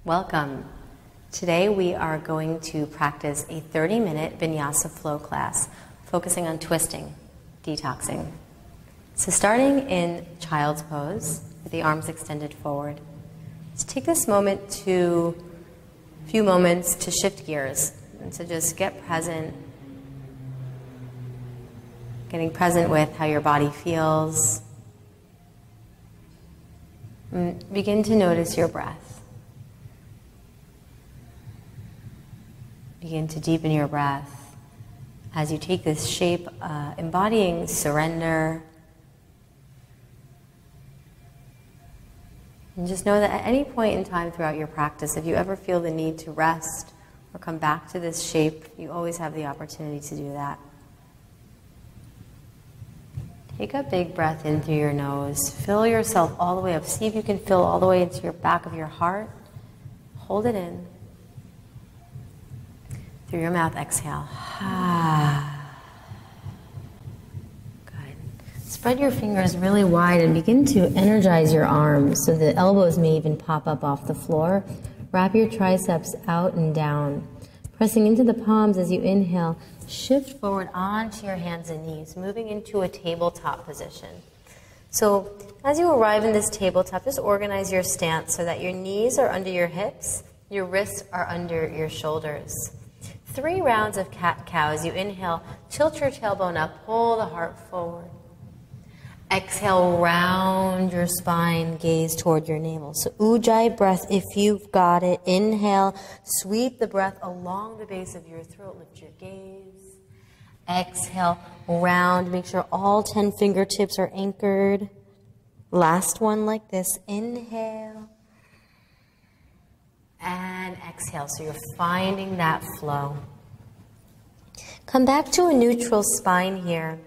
Welcome. Today we are going to practice a 30-minute vinyasa flow class focusing on twisting, detoxing. So starting in child's pose with the arms extended forward, let's take this few moments to shift gears and to just get present, getting present with how your body feels. And begin to notice your breath. Begin to deepen your breath as you take this shape, embodying surrender. And just know that at any point in time throughout your practice, if you ever feel the need to rest or come back to this shape, you always have the opportunity to do that. Take a big breath in through your nose. Fill yourself all the way up. See if you can fill all the way into your back of your heart. Hold it in. Through your mouth, exhale. Good. Spread your fingers really wide and begin to energize your arms so the elbows may even pop up off the floor. Wrap your triceps out and down. Pressing into the palms as you inhale, shift forward onto your hands and knees, moving into a tabletop position. So as you arrive in this tabletop, just organize your stance so that your knees are under your hips, your wrists are under your shoulders. 3 rounds of cat-cow. As you inhale, tilt your tailbone up, pull the heart forward. Exhale, round your spine, gaze toward your navel. So ujjayi breath if you've got it. Inhale, sweep the breath along the base of your throat, lift your gaze. Exhale, round, make sure all 10 fingertips are anchored. Last one like this, inhale. And exhale, so you're finding that flow. Come back to a neutral spine here.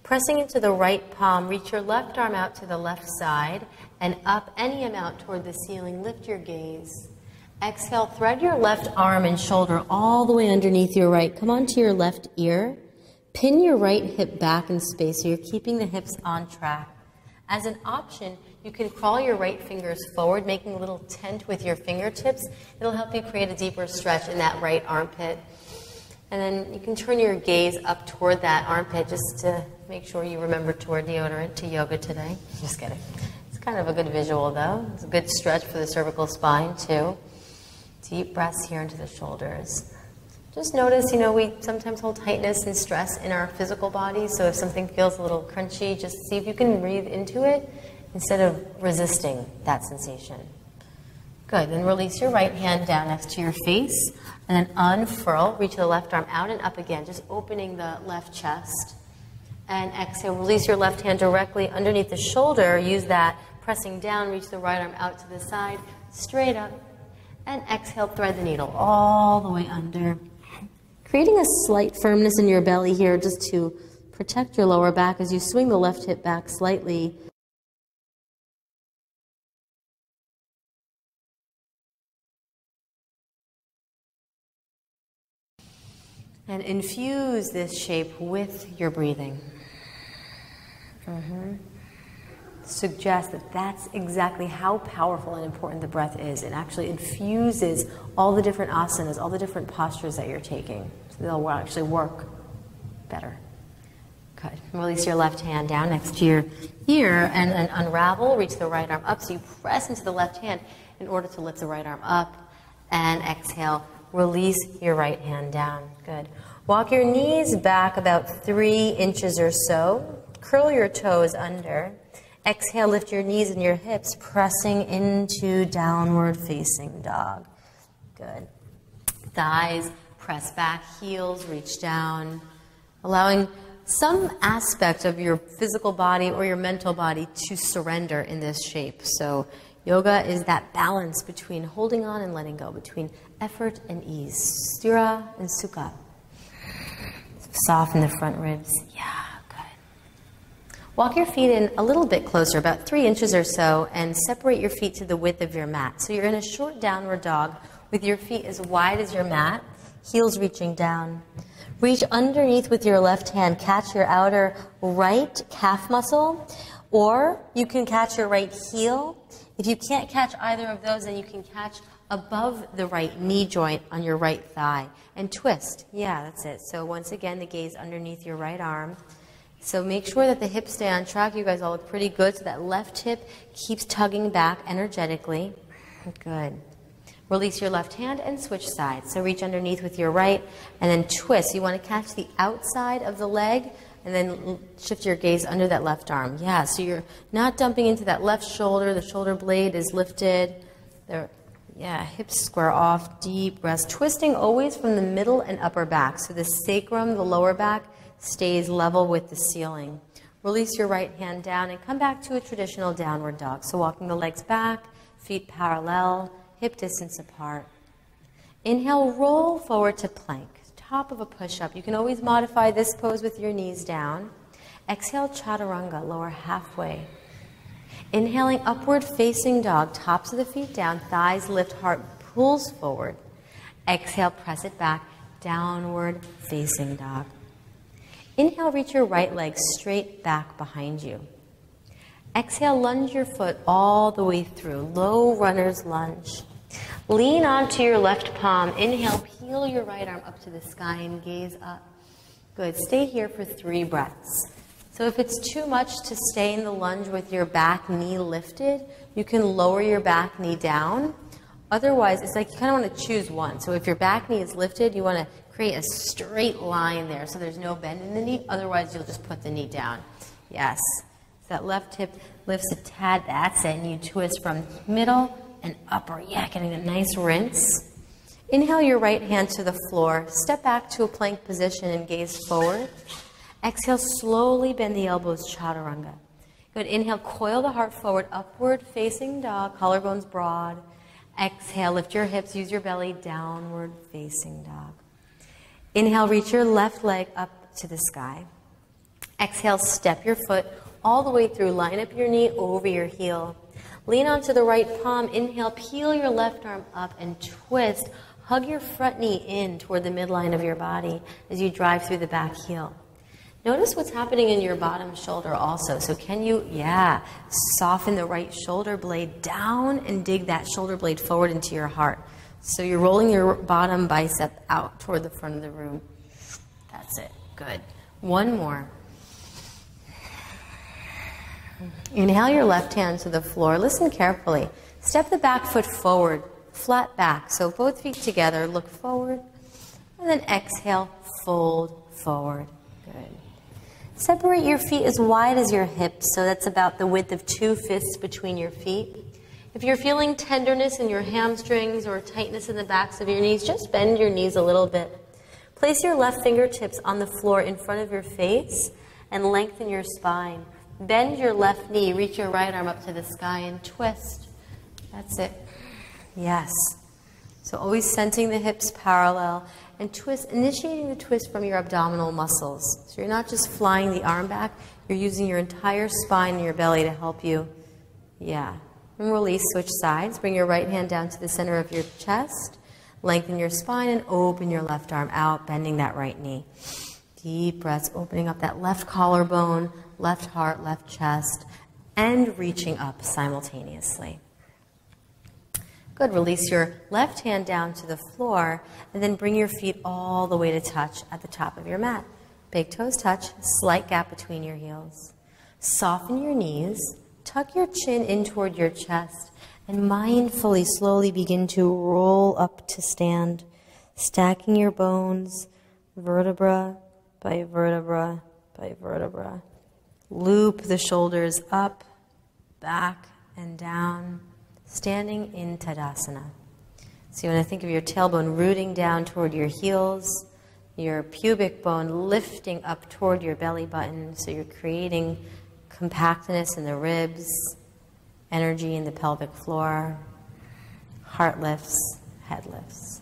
Pressing into the right palm, reach your left arm out to the left side and up any amount toward the ceiling. Lift your gaze. Exhale, thread your left arm and shoulder all the way underneath your right. Come onto your left ear. Pin your right hip back in space so you're keeping the hips on track. As an option, you can crawl your right fingers forward, making a little tent with your fingertips. It'll help you create a deeper stretch in that right armpit. And then you can turn your gaze up toward that armpit just to make sure you remember to wear deodorant to yoga today. Just kidding. It's kind of a good visual though. It's a good stretch for the cervical spine too. Deep breaths here into the shoulders. Just notice, we sometimes hold tightness and stress in our physical body, so if something feels a little crunchy, just see if you can breathe into it instead of resisting that sensation. Good, then release your right hand down next to your face, and then unfurl, reach the left arm out and up again, just opening the left chest. And exhale, release your left hand directly underneath the shoulder, use that, pressing down, reach the right arm out to the side, straight up, and exhale, thread the needle all the way under. Creating a slight firmness in your belly here just to protect your lower back as you swing the left hip back slightly. And infuse this shape with your breathing. Suggest that that's exactly how powerful and important the breath is. It actually infuses all the different asanas, all the different postures that you're taking. So they'll actually work better. Good. Release your left hand down next to your ear and then unravel. Reach the right arm up. So you press into the left hand in order to lift the right arm up. And exhale. Release your right hand down. Good. Walk your knees back about 3 inches or so. Curl your toes under. Exhale, lift your knees and your hips, pressing into downward facing dog. Good. Thighs press back, heels reach down, allowing some aspect of your physical body or your mental body to surrender in this shape. So yoga is that balance between holding on and letting go, between effort and ease. Sthira and sukha. Soften the front ribs. Yeah, good. Walk your feet in a little bit closer, about 3 inches or so, and separate your feet to the width of your mat. So you're in a short downward dog with your feet as wide as your mat, heels reaching down. Reach underneath with your left hand. Catch your outer right calf muscle, or you can catch your right heel. If you can't catch either of those, then you can catch above the right knee joint on your right thigh. And twist. Yeah, that's it. So once again, the gaze underneath your right arm. So make sure that the hips stay on track. You guys all look pretty good. So that left hip keeps tugging back energetically. Good. Release your left hand and switch sides. So reach underneath with your right and then twist. You want to catch the outside of the leg and then shift your gaze under that left arm. Yeah, so you're not dumping into that left shoulder. The shoulder blade is lifted. Yeah, hips square off, deep breaths. Twisting always from the middle and upper back. So the sacrum, the lower back, stays level with the ceiling. Release your right hand down and come back to a traditional downward dog. So walking the legs back, feet parallel, hip distance apart. Inhale, roll forward to plank, top of a push-up. You can always modify this pose with your knees down. Exhale, chaturanga, lower halfway. Inhaling, upward facing dog, tops of the feet down, thighs lift, heart pulls forward. Exhale, press it back, downward facing dog. Inhale, reach your right leg straight back behind you. Exhale, lunge your foot all the way through, low runner's lunge. Lean onto your left palm. Inhale, peel your right arm up to the sky and gaze up. Good. Stay here for 3 breaths. So if it's too much to stay in the lunge with your back knee lifted, you can lower your back knee down. Otherwise, it's like you kind of want to choose one. So if your back knee is lifted, you want to create a straight line there so there's no bend in the knee. Otherwise, you'll just put the knee down. Yes. So that left hip lifts a tad. That's it. And you twist from middle and upper. Yeah, getting a nice rinse. Inhale your right hand to the floor. Step back to a plank position and gaze forward. Exhale, slowly bend the elbows, chaturanga. Good. Inhale, coil the heart forward, upward facing dog, collarbones broad. Exhale, lift your hips, use your belly, downward facing dog. Inhale, reach your left leg up to the sky. Exhale, step your foot all the way through. Line up your knee over your heel. Lean onto the right palm. Inhale, peel your left arm up and twist. Hug your front knee in toward the midline of your body as you drive through the back heel. Notice what's happening in your bottom shoulder also. So can you, soften the right shoulder blade down and dig that shoulder blade forward into your heart. So you're rolling your bottom bicep out toward the front of the room. That's it. Good. One more. Inhale your left hand to the floor. Listen carefully. Step the back foot forward, flat back. So both feet together, look forward. And then exhale, fold forward. Good. Separate your feet as wide as your hips, so that's about the width of 2 fists between your feet. If you're feeling tenderness in your hamstrings or tightness in the backs of your knees, just bend your knees a little bit. Place your left fingertips on the floor in front of your face and lengthen your spine. Bend your left knee, reach your right arm up to the sky and twist. That's it. Yes. So always sensing the hips parallel and twist, initiating the twist from your abdominal muscles. So you're not just flying the arm back, you're using your entire spine and your belly to help you. Yeah. And release, switch sides. Bring your right hand down to the center of your chest. Lengthen your spine and open your left arm out, bending that right knee. Deep breaths, opening up that left collarbone, left heart, left chest, and reaching up simultaneously. Good. Release your left hand down to the floor, and then bring your feet all the way to touch at the top of your mat. Big toes touch, slight gap between your heels. Soften your knees, tuck your chin in toward your chest, and mindfully, slowly begin to roll up to stand, stacking your bones, vertebra by vertebra by vertebra. Loop the shoulders up, back, and down. Standing in Tadasana. So you want to think of your tailbone rooting down toward your heels, your pubic bone lifting up toward your belly button, so you're creating compactness in the ribs, energy in the pelvic floor, heart lifts, head lifts.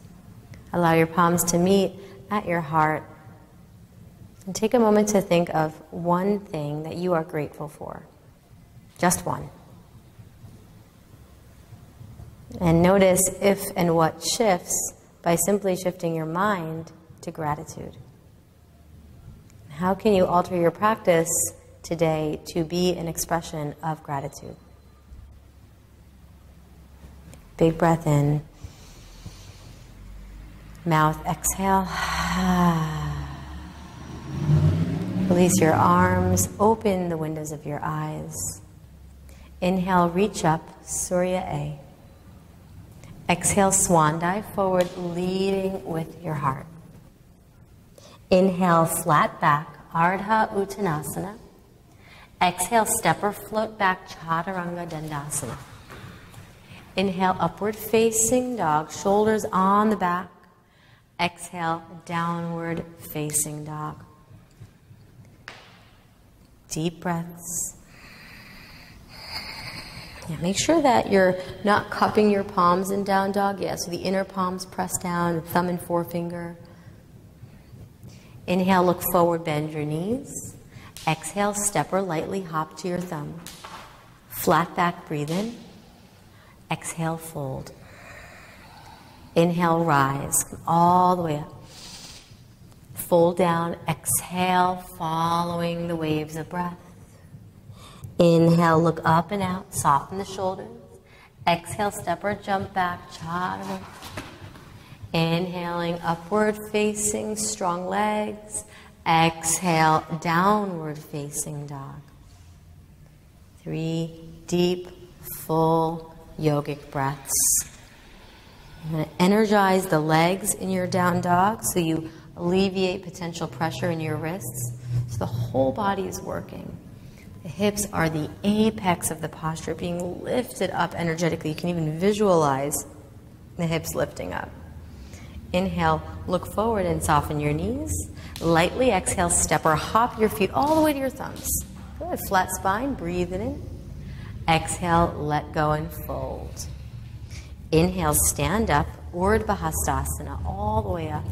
Allow your palms to meet at your heart, and take a moment to think of one thing that you are grateful for. Just one. And notice if and what shifts by simply shifting your mind to gratitude. How can you alter your practice today to be an expression of gratitude? Big breath in. Mouth exhale. Release your arms, open the windows of your eyes. Inhale, reach up, Surya A. Exhale, swan dive forward, leading with your heart. Inhale, flat back, Ardha Uttanasana. Exhale, step or float back, Chaturanga Dandasana. Inhale, upward facing dog, shoulders on the back. Exhale, downward facing dog. Deep breaths. Yeah, make sure that you're not cupping your palms in down dog. Yeah, so the inner palms press down, the thumb and forefinger. Inhale, look forward, bend your knees. Exhale, step or lightly hop to your thumb. Flat back, breathe in. Exhale, fold. Inhale, rise, come all the way up. Fold down, exhale, following the waves of breath. Inhale, look up and out, soften the shoulders. Exhale, step or jump back, chaturanga. Inhaling, upward facing, strong legs. Exhale, downward facing dog. 3 deep, full yogic breaths. I'm going to energize the legs in your down dog so you alleviate potential pressure in your wrists. So the whole body is working. The hips are the apex of the posture, being lifted up energetically. You can even visualize the hips lifting up. Inhale, look forward and soften your knees. Lightly exhale, step or hop your feet all the way to your thumbs. Good, flat spine, breathe it in. Exhale, let go and fold. Inhale, stand up, Urdhva Hastasana, all the way up.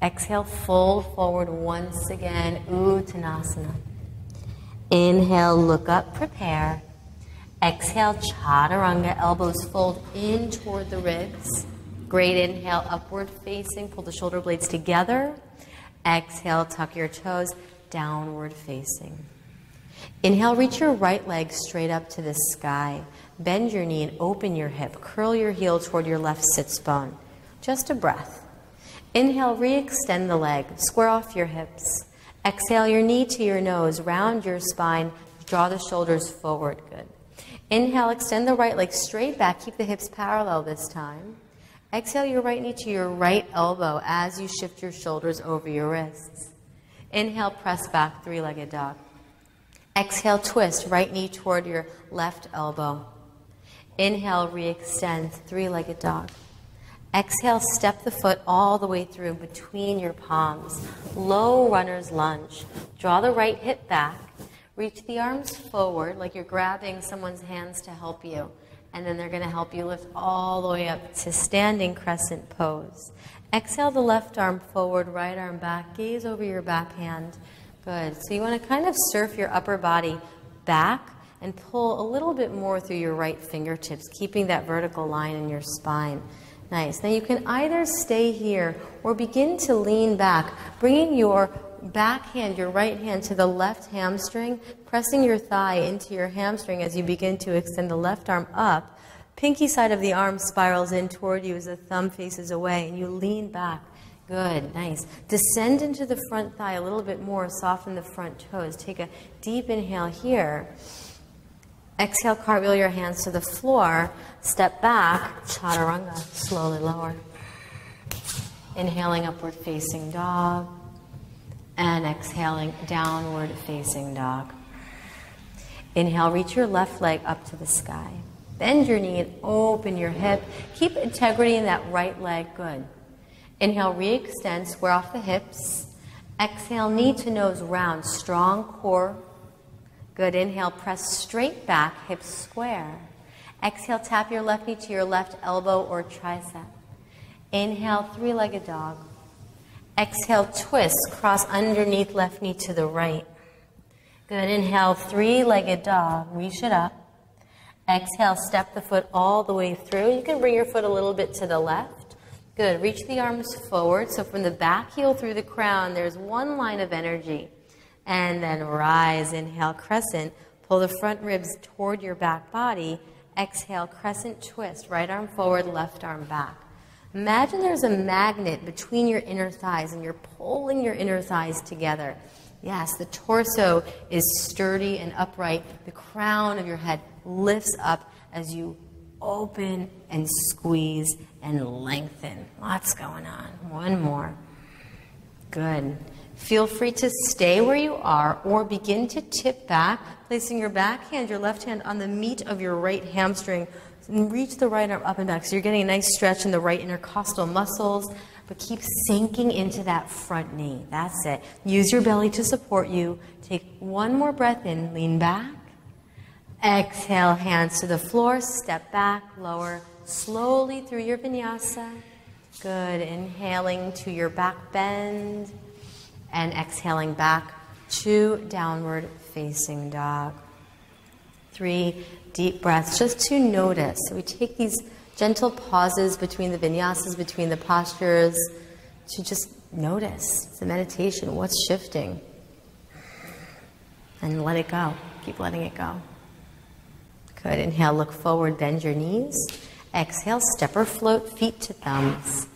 Exhale, fold forward once again, Uttanasana. Inhale, look up, prepare. Exhale, Chaturanga, elbows fold in toward the ribs. Great inhale, upward facing, pull the shoulder blades together. Exhale, tuck your toes, downward facing. Inhale, reach your right leg straight up to the sky. Bend your knee and open your hip. Curl your heel toward your left sits bone. Just a breath. Inhale, re-extend the leg. Square off your hips. Exhale, your knee to your nose. Round your spine. Draw the shoulders forward. Good. Inhale, extend the right leg straight back. Keep the hips parallel this time. Exhale your right knee to your right elbow as you shift your shoulders over your wrists. Inhale, press back, three-legged dog. Exhale, twist, right knee toward your left elbow. Inhale, re-extend, three-legged dog. Exhale, step the foot all the way through between your palms. Low runner's lunge. Draw the right hip back. Reach the arms forward like you're grabbing someone's hands to help you. And then they're going to help you lift all the way up to standing crescent pose. Exhale the left arm forward, right arm back. Gaze over your back hand. Good. So you want to kind of surf your upper body back and pull a little bit more through your right fingertips, keeping that vertical line in your spine. Nice. Now you can either stay here or begin to lean back, bringing your back hand, your right hand, to the left hamstring, pressing your thigh into your hamstring as you begin to extend the left arm up. Pinky side of the arm spirals in toward you as the thumb faces away, and you lean back. Good, nice. Descend into the front thigh a little bit more, soften the front toes. Take a deep inhale here. Exhale, cartwheel your hands to the floor. Step back, chaturanga, slowly lower. Inhaling, upward facing dog. And exhaling, downward facing dog. Inhale, reach your left leg up to the sky. Bend your knee and open your hip. Keep integrity in that right leg. Good. Inhale, re-extend, square off the hips. Exhale, knee to nose round, strong core. Good. Inhale, press straight back, hips square. Exhale, tap your left knee to your left elbow or tricep. Inhale, three-legged dog. Exhale, twist, cross underneath left knee to the right. Good. Inhale, three-legged dog. Reach it up. Exhale, step the foot all the way through. You can bring your foot a little bit to the left. Good. Reach the arms forward. So from the back heel through the crown, there's one line of energy. And then rise. Inhale, crescent. Pull the front ribs toward your back body. Exhale, crescent twist. Right arm forward, left arm back. Imagine there's a magnet between your inner thighs and you're pulling your inner thighs together. Yes, the torso is sturdy and upright. The crown of your head lifts up as you open and squeeze and lengthen. Lots going on. One more. Good. Feel free to stay where you are or begin to tip back, placing your back hand, your left hand on the meat of your right hamstring, and reach the right arm up and back. So you're getting a nice stretch in the right intercostal muscles, but keep sinking into that front knee. That's it. Use your belly to support you. Take one more breath in, lean back. Exhale, hands to the floor, step back, lower slowly through your vinyasa. Good. Inhaling to your back bend and exhaling back to downward facing dog. 3 deep breaths just to notice. So we take these gentle pauses between the vinyasas, between the postures, to just notice. It's a meditation. What's shifting? And let it go. Keep letting it go. Good. Inhale, look forward, bend your knees. Exhale, step or float, feet to thumbs.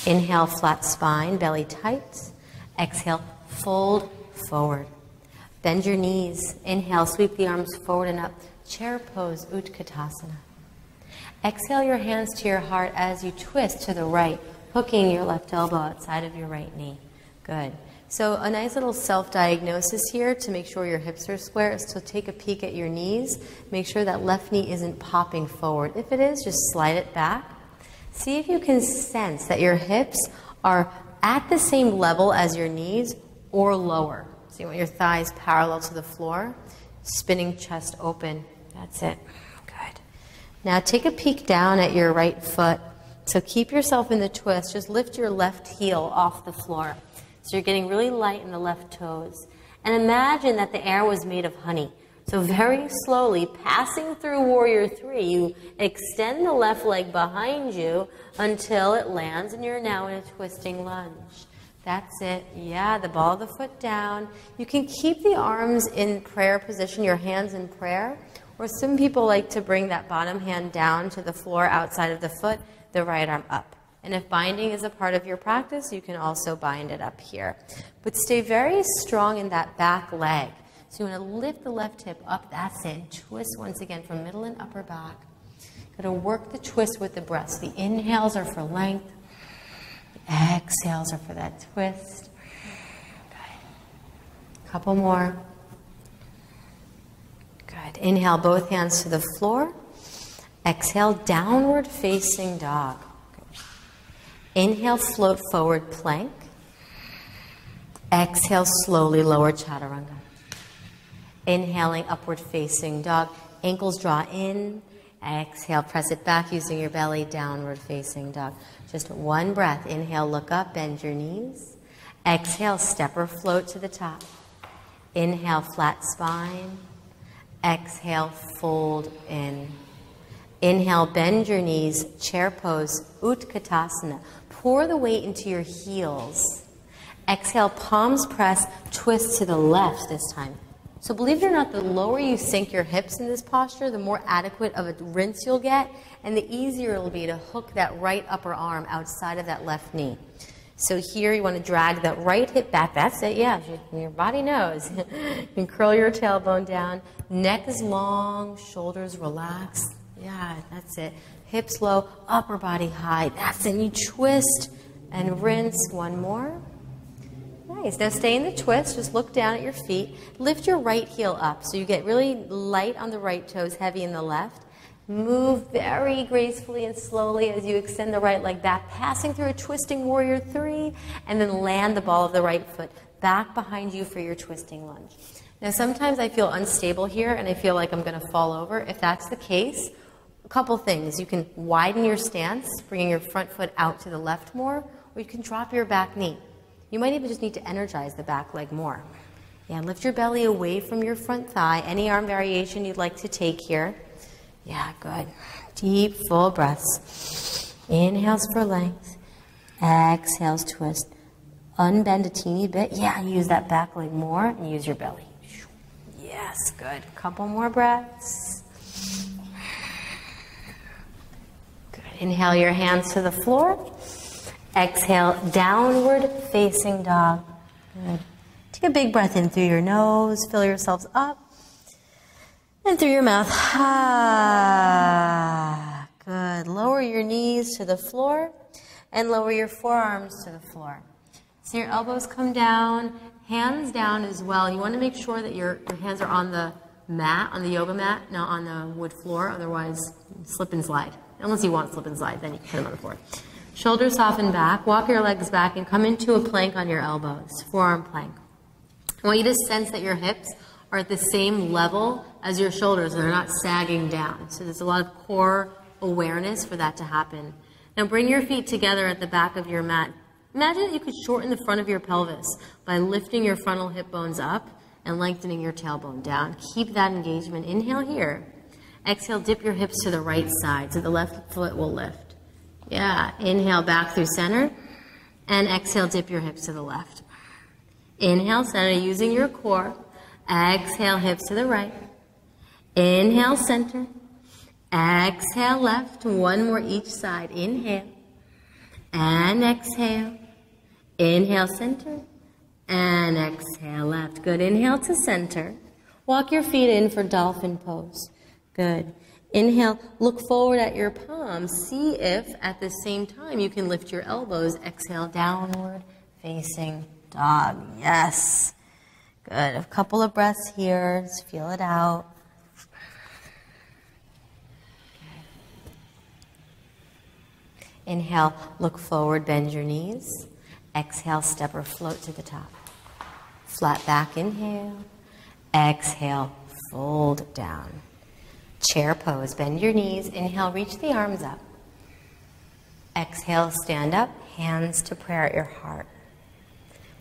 Inhale, flat spine, belly tight. Exhale, fold forward. Bend your knees. Inhale, sweep the arms forward and up. Chair pose, Utkatasana. Exhale your hands to your heart as you twist to the right, hooking your left elbow outside of your right knee. Good. So a nice little self-diagnosis here to make sure your hips are square is to take a peek at your knees. Make sure that left knee isn't popping forward. If it is, just slide it back. See if you can sense that your hips are at the same level as your knees or lower. So you want your thighs parallel to the floor, spinning chest open. That's it. Good. Now take a peek down at your right foot. So keep yourself in the twist. Just lift your left heel off the floor. So you're getting really light in the left toes. And imagine that the air was made of honey. So very slowly, passing through Warrior 3, you extend the left leg behind you until it lands and you're now in a twisting lunge. That's it. Yeah, the ball of the foot down. You can keep the arms in prayer position, your hands in prayer, or some people like to bring that bottom hand down to the floor outside of the foot, the right arm up. And if binding is a part of your practice, you can also bind it up here. But stay very strong in that back leg. So you want to lift the left hip up. That's it. Twist once again from middle and upper back. Got to work the twist with the breath. So the inhales are for length. The exhales are for that twist. Good. Couple more. Good. Inhale, both hands to the floor. Exhale, downward facing dog. Inhale, float forward, plank. Exhale, slowly lower chaturanga. Inhaling, upward facing dog. Ankles draw in. Exhale, press it back using your belly, downward facing dog. Just one breath. Inhale, look up, bend your knees. Exhale, step or float to the top. Inhale, flat spine. Exhale, fold in. Inhale, bend your knees, chair pose, Utkatasana. Pour the weight into your heels. Exhale, palms press, twist to the left this time. So believe it or not, the lower you sink your hips in this posture, the more adequate of a rinse you'll get, and the easier it'll be to hook that right upper arm outside of that left knee. So here you want to drag that right hip back. That's it, yeah, your body knows. You can curl your tailbone down. Neck is long, shoulders relax. Yeah, that's it. Hips low, upper body high. That's it. You twist and rinse. One more. Nice. Now stay in the twist. Just look down at your feet. Lift your right heel up so you get really light on the right toes, heavy in the left. Move very gracefully and slowly as you extend the right leg back, passing through a twisting Warrior 3, and then land the ball of the right foot back behind you for your twisting lunge. Now sometimes I feel unstable here and I feel like I'm going to fall over. If that's the case, a couple things. You can widen your stance, bringing your front foot out to the left more, or you can drop your back knee. You might even just need to energize the back leg more. Yeah, lift your belly away from your front thigh. Any arm variation you'd like to take here. Yeah, good. Deep, full breaths. Inhales for length. Exhales, twist. Unbend a teeny bit. Yeah, and use that back leg more and use your belly. Yes, good. Couple more breaths. Good. Inhale your hands to the floor. Exhale, downward facing dog. Good. Take a big breath in through your nose. Fill yourselves up. And through your mouth. Ah, good. Lower your knees to the floor and lower your forearms to the floor. So your elbows come down, hands down as well. You want to make sure that your hands are on the mat, on the yoga mat, not on the wood floor. Otherwise, slip and slide. Unless you want slip and slide, then you can put them on the floor. Shoulders soften back. Walk your legs back and come into a plank on your elbows. Forearm plank. I want you to sense that your hips are at the same level as your shoulders, and they're not sagging down. So there's a lot of core awareness for that to happen. Now bring your feet together at the back of your mat. Imagine that you could shorten the front of your pelvis by lifting your frontal hip bones up and lengthening your tailbone down. Keep that engagement. Inhale here. Exhale, dip your hips to the right side so the left foot will lift. Yeah, inhale back through center, and exhale, dip your hips to the left. Inhale, center, using your core. Exhale, hips to the right. Inhale, center. Exhale, left. One more each side. Inhale. And exhale. Inhale, center. And exhale, left. Good. Inhale to center. Walk your feet in for dolphin pose. Good. Inhale, look forward at your palms. See if at the same time you can lift your elbows. Exhale, downward facing dog. Yes. Good. A couple of breaths here. Just feel it out. Inhale, look forward, bend your knees. Exhale, step or float to the top. Flat back, inhale. Exhale, fold down. Chair pose, bend your knees. Inhale, reach the arms up. Exhale, stand up, hands to prayer at your heart.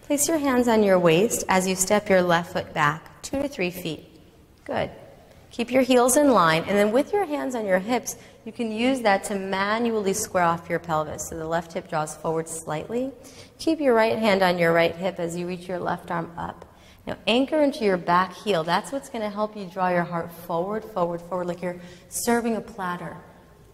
Place your hands on your waist as you step your left foot back 2 to 3 feet. Good. Keep your heels in line, and then with your hands on your hips, you can use that to manually square off your pelvis. So the left hip draws forward slightly. Keep your right hand on your right hip as you reach your left arm up. Now anchor into your back heel. That's what's going to help you draw your heart forward, forward, forward, like you're serving a platter.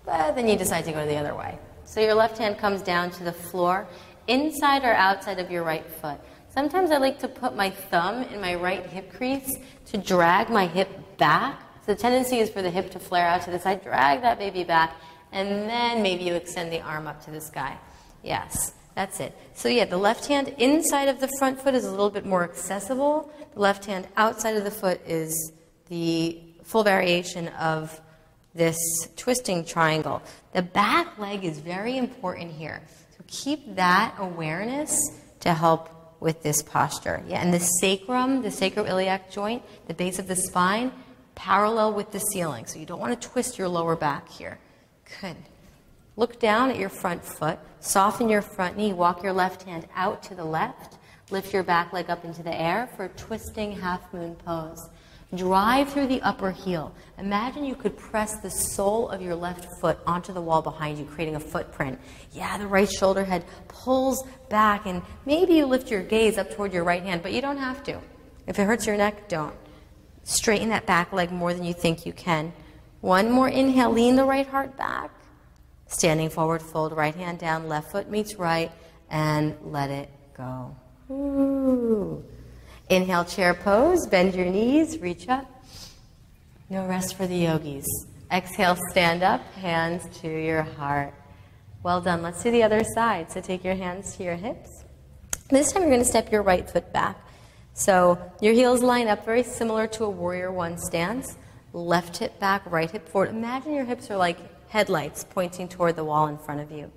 But then you decide to go the other way. So your left hand comes down to the floor, inside or outside of your right foot. Sometimes I like to put my thumb in my right hip crease to drag my hip back. So the tendency is for the hip to flare out to the side. Drag that baby back, and then maybe you extend the arm up to the sky. Yes, that's it. So yeah, the left hand inside of the front foot is a little bit more accessible. The left hand outside of the foot is the full variation of this twisting triangle. The back leg is very important here. So keep that awareness to help with this posture. Yeah, and the sacroiliac joint, the base of the spine, parallel with the ceiling. So you don't want to twist your lower back here. Good. Look down at your front foot. Soften your front knee. Walk your left hand out to the left. Lift your back leg up into the air for a twisting half moon pose. Drive through the upper heel. Imagine you could press the sole of your left foot onto the wall behind you, creating a footprint. Yeah, the right shoulder head pulls back, and maybe you lift your gaze up toward your right hand, but you don't have to. If it hurts your neck, don't. Straighten that back leg more than you think you can. One more inhale, lean the right heart back. Standing forward, fold right hand down, left foot meets right, and let it go. Ooh. Inhale, chair pose, bend your knees, reach up. No rest for the yogis. Exhale, stand up, hands to your heart. Well done. Let's do the other side. So take your hands to your hips. This time you're going to step your right foot back. So your heels line up very similar to a warrior one stance. Left hip back, right hip forward. Imagine your hips are like headlights pointing toward the wall in front of you.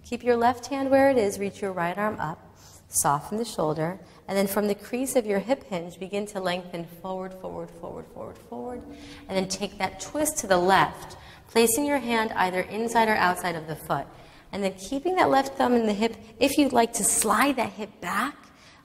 Keep your left hand where it is. Reach your right arm up. Soften the shoulder. And then from the crease of your hip hinge, begin to lengthen forward, forward, forward, forward, forward. And then take that twist to the left, placing your hand either inside or outside of the foot. And then keeping that left thumb in the hip, if you'd like to slide that hip back,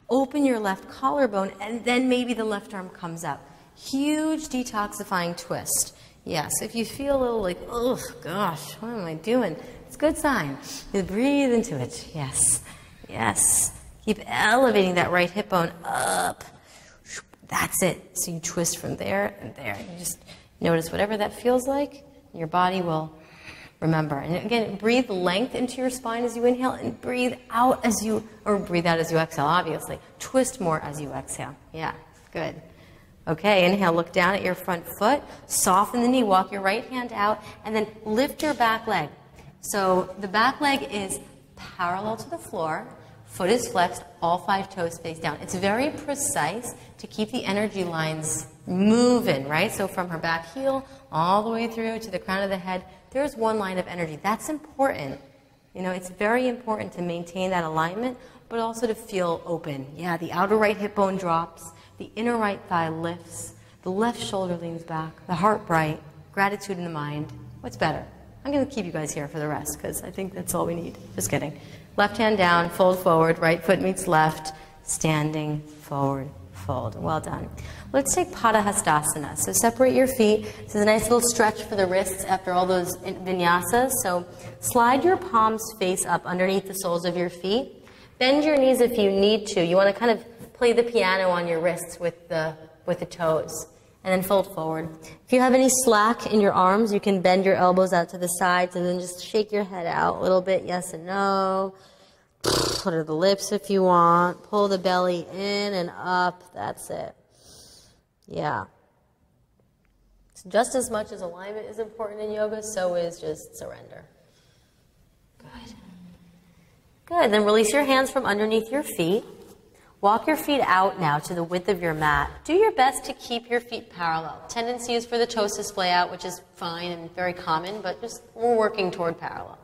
open your left collarbone, and then maybe the left arm comes up. Huge detoxifying twist. Yes, if you feel a little like, oh gosh, what am I doing? It's a good sign. You breathe into it. Yes, yes. Keep elevating that right hip bone up. That's it. So you twist from there and there. You just notice whatever that feels like. Your body will Remember, and again, breathe length into your spine as you inhale and breathe out as you, or breathe out as you exhale, obviously. Twist more as you exhale. Yeah, good. Okay, inhale, look down at your front foot, soften the knee, walk your right hand out, and then lift your back leg. So the back leg is parallel to the floor, foot is flexed, all 5 toes face down. It's very precise to keep the energy lines moving, right? So from her back heel all the way through to the crown of the head, there's one line of energy. That's important. You know, it's very important to maintain that alignment, but also to feel open. Yeah, the outer right hip bone drops, the inner right thigh lifts, the left shoulder leans back, the heart bright, gratitude in the mind. What's better? I'm going to keep you guys here for the rest because I think that's all we need. Just kidding. Left hand down, fold forward, right foot meets left, standing forward, fold. Well done. Let's take Padahastasana. So separate your feet. This is a nice little stretch for the wrists after all those vinyasas. So slide your palms face up underneath the soles of your feet. Bend your knees if you need to. You want to kind of play the piano on your wrists with the toes. And then fold forward. If you have any slack in your arms, you can bend your elbows out to the sides and then just shake your head out a little bit, yes and no. Putter the lips if you want. Pull the belly in and up. That's it. Yeah. So just as much as alignment is important in yoga, so is just surrender. Good. Good. Then release your hands from underneath your feet. Walk your feet out now to the width of your mat. Do your best to keep your feet parallel. Tendency is for the toes to splay out, which is fine and very common, but just we're working toward parallel.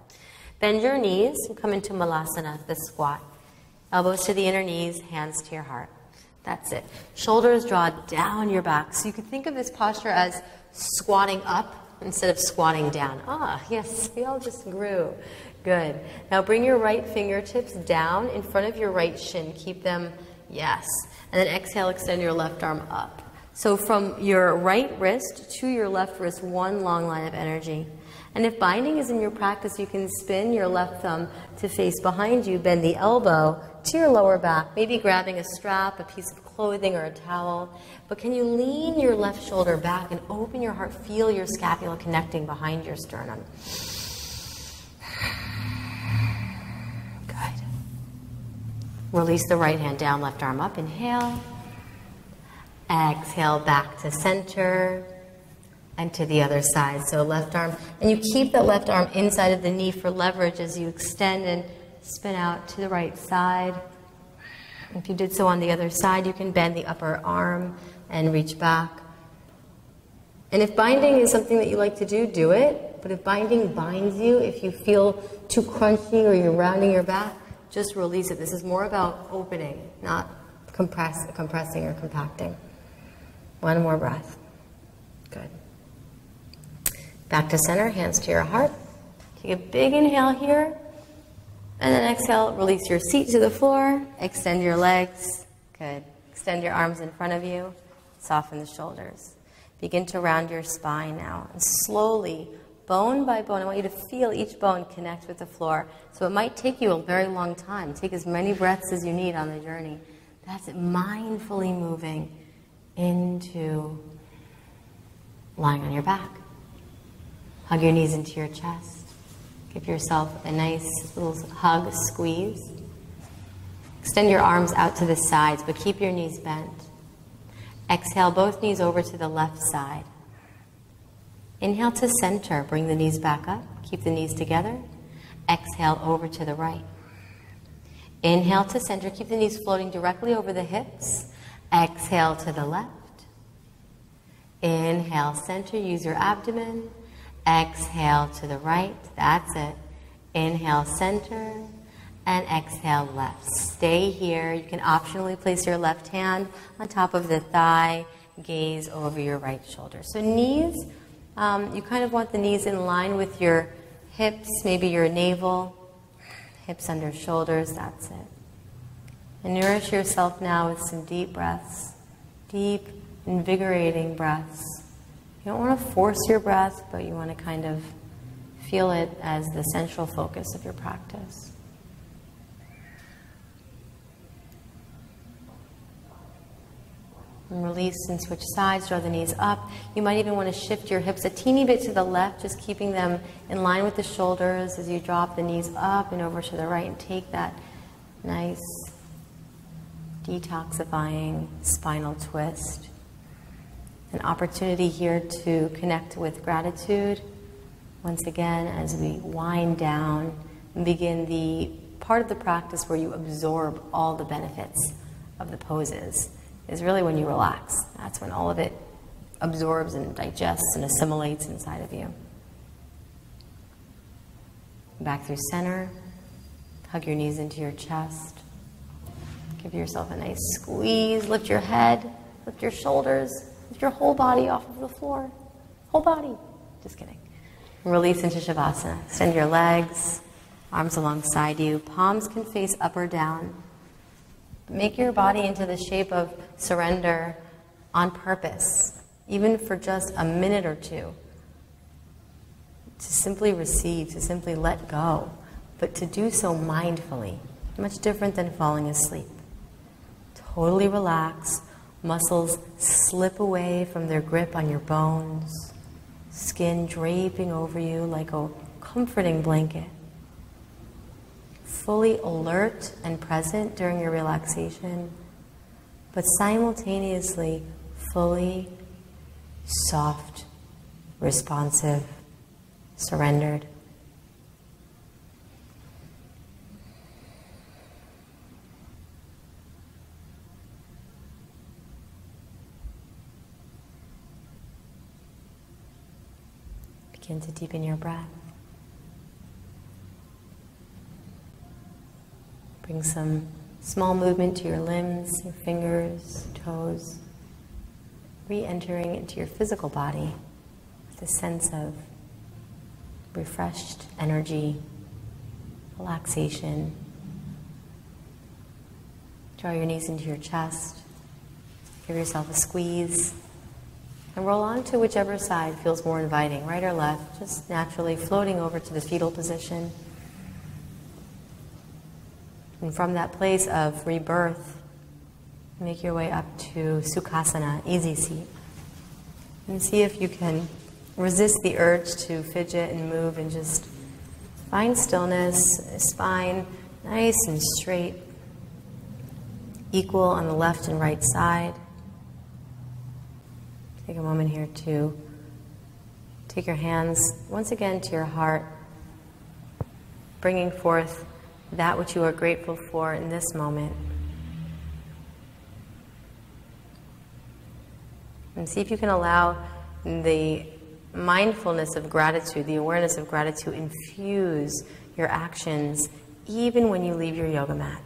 Bend your knees and come into Malasana, the squat. Elbows to the inner knees, hands to your heart. That's it. Shoulders draw down your back. So you can think of this posture as squatting up instead of squatting down. Ah, yes, we all just grew. Good. Now bring your right fingertips down in front of your right shin. Keep them, yes. And then exhale, extend your left arm up. So from your right wrist to your left wrist, one long line of energy. And if binding is in your practice, you can spin your left thumb to face behind you, bend the elbow to your lower back, maybe grabbing a strap, a piece of clothing, or a towel. But can you lean your left shoulder back and open your heart, feel your scapula connecting behind your sternum. Good. Release the right hand down, left arm up, inhale. Exhale back to center. And to the other side, so left arm. And you keep that left arm inside of the knee for leverage as you extend and spin out to the right side. If you did so on the other side, you can bend the upper arm and reach back. And if binding is something that you like to do, do it. But if binding binds you, if you feel too crunchy or you're rounding your back, just release it. This is more about opening, not compressing or compacting. One more breath. Good. Back to center, hands to your heart. Take a big inhale here. And then exhale, release your seat to the floor. Extend your legs. Good. Extend your arms in front of you. Soften the shoulders. Begin to round your spine now. And slowly, bone by bone, I want you to feel each bone connect with the floor. So it might take you a very long time. Take as many breaths as you need on the journey. That's it. Mindfully moving into lying on your back. Hug your knees into your chest. Give yourself a nice little hug, squeeze. Extend your arms out to the sides, but keep your knees bent. Exhale, both knees over to the left side. Inhale to center, bring the knees back up. Keep the knees together. Exhale, over to the right. Inhale to center, keep the knees floating directly over the hips. Exhale to the left. Inhale, center, use your abdomen. Exhale to the right, that's it. Inhale, center, and exhale, left. Stay here. You can optionally place your left hand on top of the thigh, gaze over your right shoulder. So knees, you kind of want the knees in line with your hips, maybe your navel, hips under shoulders, that's it. And nourish yourself now with some deep breaths, deep, invigorating breaths. You don't want to force your breath, but you want to kind of feel it as the central focus of your practice. And release and switch sides, draw the knees up. You might even want to shift your hips a teeny bit to the left, just keeping them in line with the shoulders as you drop the knees up and over to the right, and take that nice detoxifying spinal twist. An opportunity here to connect with gratitude once again as we wind down and begin the part of the practice where you absorb all the benefits of the poses. Is really when you relax. That's when all of it absorbs and digests and assimilates inside of you. Back through center. Hug your knees into your chest. Give yourself a nice squeeze. Lift your head. Lift your shoulders. Lift your whole body off of the floor. Whole body. Just kidding. And release into Shavasana. Extend your legs. Arms alongside you. Palms can face up or down. Make your body into the shape of surrender on purpose, even for just a minute or two. To simply receive, to simply let go, but to do so mindfully, much different than falling asleep. Totally relax, muscles slip away from their grip on your bones, skin draping over you like a comforting blanket. Fully alert and present during your relaxation, but simultaneously fully soft, responsive, surrendered. Begin to deepen your breath. Bring some small movement to your limbs, your fingers, toes, re-entering into your physical body with a sense of refreshed energy, relaxation. Draw your knees into your chest, give yourself a squeeze, and roll on to whichever side feels more inviting, right or left, just naturally floating over to the fetal position. And from that place of rebirth, make your way up to Sukhasana, easy seat. And see if you can resist the urge to fidget and move and just find stillness, spine nice and straight, equal on the left and right side. Take a moment here to take your hands once again to your heart, bringing forth that which you are grateful for in this moment. And see if you can allow the mindfulness of gratitude, the awareness of gratitude, infuse your actions even when you leave your yoga mat.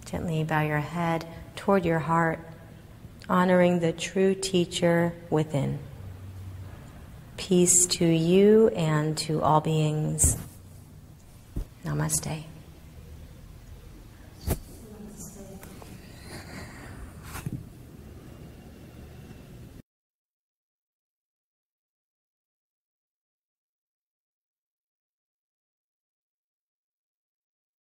Gently bow your head toward your heart, honoring the true teacher within. Peace to you and to all beings. Namaste.